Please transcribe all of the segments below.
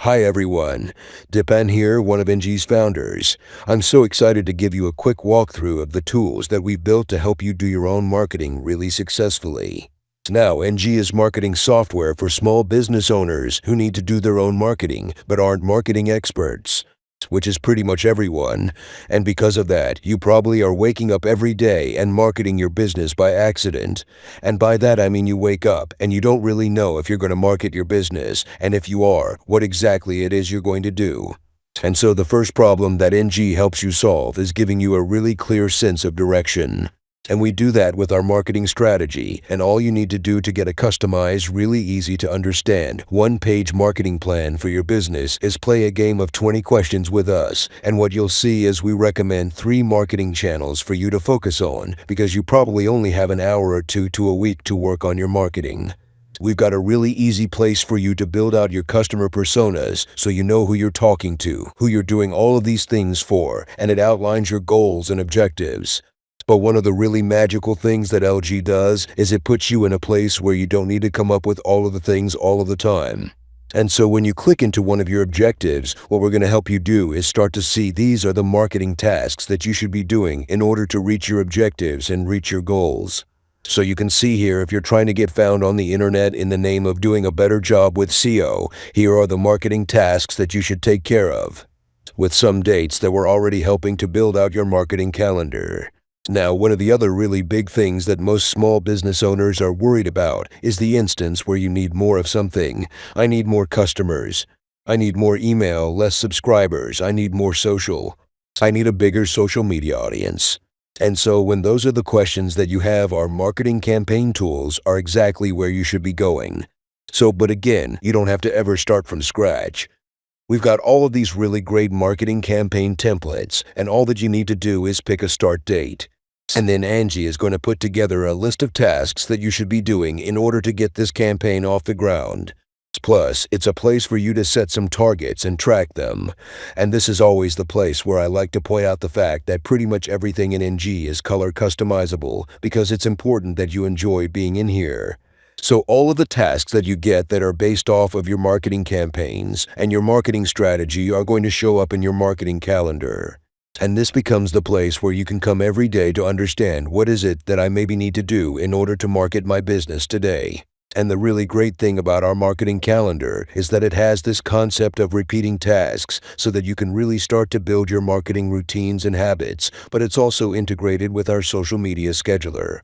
Hi everyone, Dipan here, one of Enji's founders. I'm so excited to give you a quick walkthrough of the tools that we've built to help you do your own marketing really successfully. Now, Enji is marketing software for small business owners who need to do their own marketing but aren't marketing experts, which is pretty much everyone. And because of that, you probably are waking up every day and marketing your business by accident. And by that I mean you wake up and you don't really know if you're going to market your business, and if you are, what exactly it is you're going to do. And so the first problem that Enji helps you solve is giving you a really clear sense of direction. And we do that with our marketing strategy, and all you need to do to get a customized, really easy to understand, one-page marketing plan for your business is play a game of 20 questions with us. And what you'll see is we recommend 3 marketing channels for you to focus on, because you probably only have an hour or two to a week to work on your marketing. We've got a really easy place for you to build out your customer personas so you know who you're talking to, who you're doing all of these things for, and it outlines your goals and objectives. But one of the really magical things that LG does is it puts you in a place where you don't need to come up with all of the things all of the time. And so when you click into one of your objectives, what we're going to help you do is start to see these are the marketing tasks that you should be doing in order to reach your objectives and reach your goals. So you can see here, if you're trying to get found on the internet in the name of doing a better job with SEO, here are the marketing tasks that you should take care of, with some dates that we're already helping to build out your marketing calendar. Now, one of the other really big things that most small business owners are worried about is the instance where you need more of something. I need more customers. I need more email, less subscribers. I need more social. I need a bigger social media audience. And so when those are the questions that you have, our marketing campaign tools are exactly where you should be going. But again, you don't have to ever start from scratch. We've got all of these really great marketing campaign templates, and all that you need to do is pick a start date. And then Enji is going to put together a list of tasks that you should be doing in order to get this campaign off the ground. Plus, it's a place for you to set some targets and track them. And this is always the place where I like to point out the fact that pretty much everything in Enji is color customizable, because it's important that you enjoy being in here. So all of the tasks that you get that are based off of your marketing campaigns and your marketing strategy are going to show up in your marketing calendar. And this becomes the place where you can come every day to understand what is it that I maybe need to do in order to market my business today. And the really great thing about our marketing calendar is that it has this concept of repeating tasks so that you can really start to build your marketing routines and habits, but it's also integrated with our social media scheduler,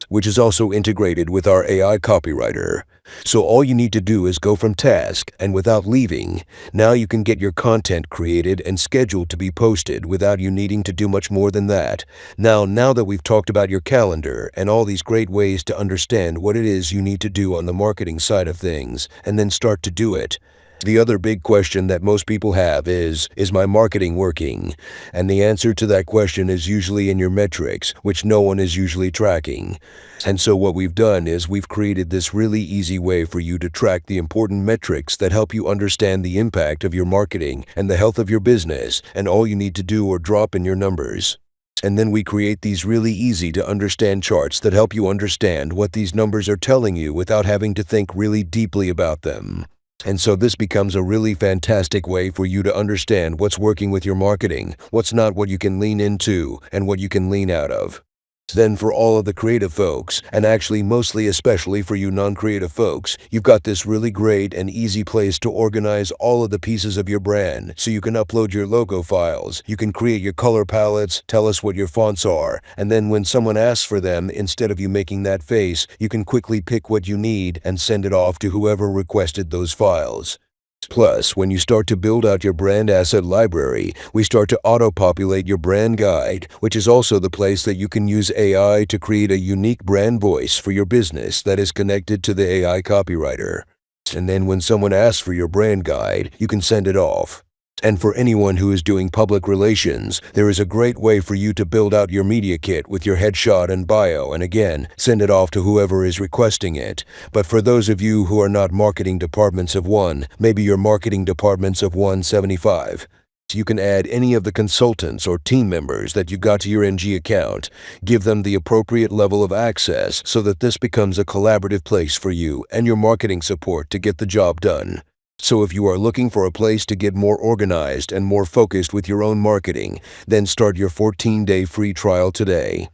which is also integrated with our AI copywriter. So all you need to do is go from task, and without leaving, now you can get your content created and scheduled to be posted without you needing to do much more than that. Now that we've talked about your calendar and all these great ways to understand what it is you need to do on the marketing side of things, and then start to do it, the other big question that most people have is my marketing working? And the answer to that question is usually in your metrics, which no one is usually tracking. And so what we've done is we've created this really easy way for you to track the important metrics that help you understand the impact of your marketing and the health of your business, and all you need to do are drop in your numbers. And then we create these really easy to understand charts that help you understand what these numbers are telling you without having to think really deeply about them. And so this becomes a really fantastic way for you to understand what's working with your marketing, what's not, what you can lean into, and what you can lean out of. Then for all of the creative folks, and actually mostly especially for you non-creative folks, you've got this really great and easy place to organize all of the pieces of your brand. So you can upload your logo files, you can create your color palettes, tell us what your fonts are, and then when someone asks for them, instead of you making that face, you can quickly pick what you need and send it off to whoever requested those files. Plus, when you start to build out your brand asset library, we start to auto-populate your brand guide, which is also the place that you can use AI to create a unique brand voice for your business that is connected to the AI copywriter. And then when someone asks for your brand guide, you can send it off. And for anyone who is doing public relations, there is a great way for you to build out your media kit with your headshot and bio, and again, send it off to whoever is requesting it. But for those of you who are not marketing departments of one, maybe you're marketing departments of 175, you can add any of the consultants or team members that you got to your Enji account, give them the appropriate level of access so that this becomes a collaborative place for you and your marketing support to get the job done. So if you are looking for a place to get more organized and more focused with your own marketing, then start your 14-day free trial today.